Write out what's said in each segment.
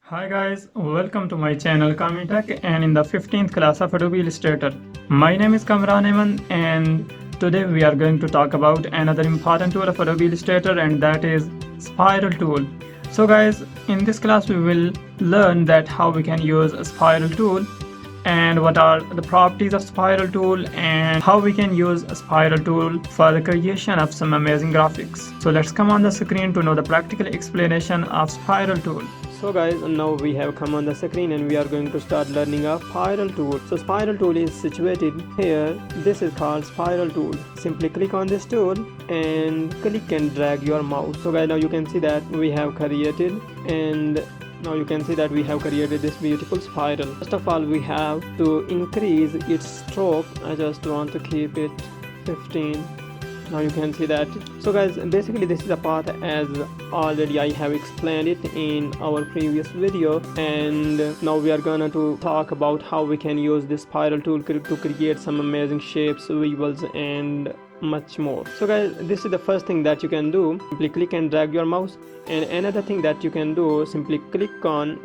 Hi guys, welcome to my channel Kamitech and in the 15th class of Adobe Illustrator. My name is Kamran Eman and today we are going to talk about another important tool of Adobe Illustrator, and that is spiral tool. So guys, in this class we will learn that how we can use a spiral tool and what are the properties of spiral tool and how we can use a spiral tool for the creation of some amazing graphics. So let's come on the screen to know the practical explanation of spiral tool. So guys, now we have come on the screen and we are going to start learning a spiral tool. So spiral tool is situated here. This is called spiral tool. Simply click on this tool and click and drag your mouse. So guys, now you can see that we have created this beautiful spiral. First of all, we have to increase its stroke. I just want to keep it 15. Now you can see that. So guys, basically this is a path as already I have explained it in our previous video, and now we are gonna to talk about how we can use this spiral tool to create some amazing shapes, weevils and much more. So guys, this is the first thing that you can do. Simply click and drag your mouse, and another thing that you can do, simply click on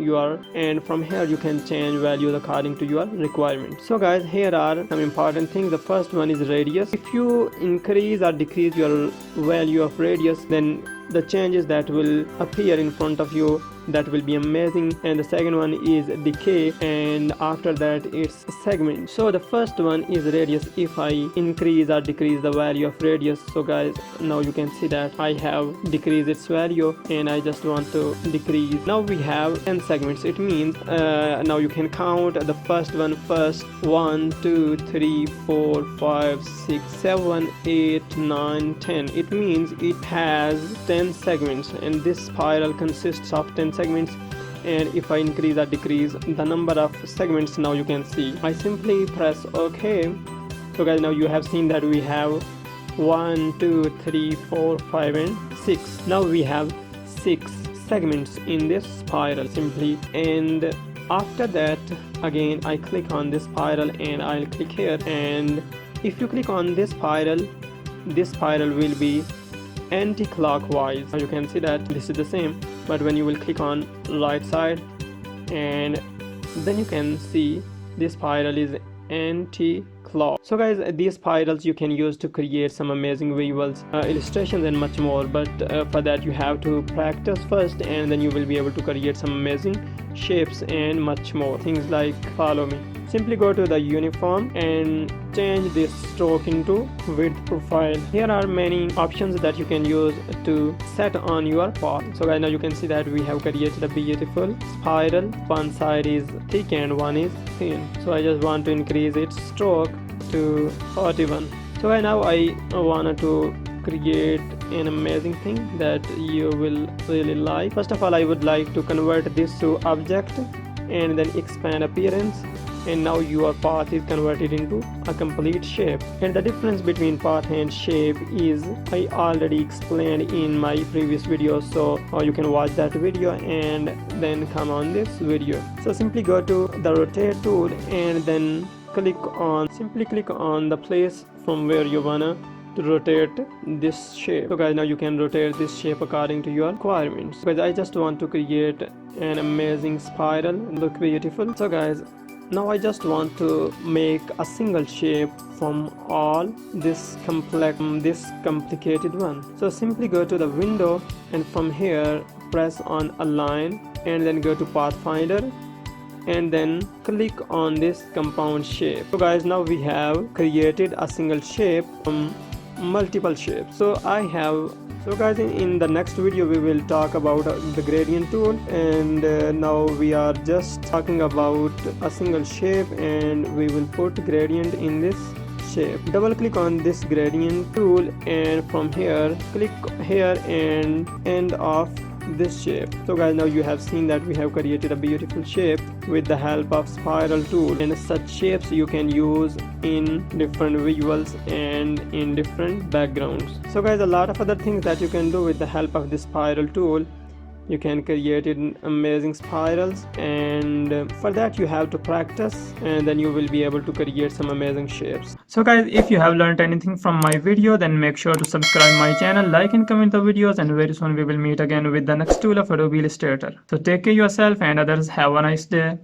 and from here you can change values according to your requirement. So guys, here are some important things. The first one is radius. If you increase or decrease your value of radius, then the changes that will appear in front of you, that will be amazing. And the second one is decay, and after that it's segment. So the first one is radius. If I increase or decrease the value of radius, so guys, now you can see that I have decreased its value and I just want to decrease. Now we have 10 segments. It means now you can count the first 1 2 3 4 5 6 7 8 9 10. It means it has 10 segments, and this spiral consists of 10 segments. And if I increase or decrease the number of segments, now you can see. I simply press OK. So guys, now you have seen that we have 1 2 3 4 5 and 6. Now we have 6 segments in this spiral simply. And after that, again I click on this spiral and I'll click here, and if you click on this spiral will be anti-clockwise. Now you can see that this is the same, but when you will click on right side, and then you can see this spiral is anti-clock. So guys, these spirals you can use to create some amazing visuals, illustrations and much more, but for that you have to practice first, and then you will be able to create some amazing shapes and much more things. Like, follow me. Simply go to the uniform and change this stroke into width profile. Here are many options that you can use to set on your path. So guys, now you can see that we have created a beautiful spiral. One side is thick and one is thin. So I just want to increase its stroke to 41. So right now I wanted to create an amazing thing that you will really like. First of all, I would like to convert this to object and then expand appearance, and now your path is converted into a complete shape. And the difference between path and shape is I already explained in my previous video, so you can watch that video and then come on this video. So simply go to the rotate tool and then simply click on the place from where you wanna to rotate this shape. So guys, now you can rotate this shape according to your requirements. Because I just want to create an amazing spiral, look beautiful. So guys, now I just want to make a single shape from all this complicated one. So simply go to the window and from here press on align and then go to pathfinder and then click on this compound shape. So guys, now we have created a single shape from multiple shapes. So guys, in the next video we will talk about the gradient tool, and now we are just talking about a single shape and we will put gradient in this shape. Double click on this gradient tool and from here click here and end off this shape. So guys, now you have seen that we have created a beautiful shape with the help of spiral tool, and such shapes you can use in different visuals and in different backgrounds. So guys, a lot of other things that you can do with the help of this spiral tool, you can create amazing spirals, and for that you have to practice, and then you will be able to create some amazing shapes. So guys, if you have learned anything from my video, then make sure to subscribe my channel, like and comment the videos, and very soon we will meet again with the next tool of Adobe Illustrator. So take care yourself and others. Have a nice day.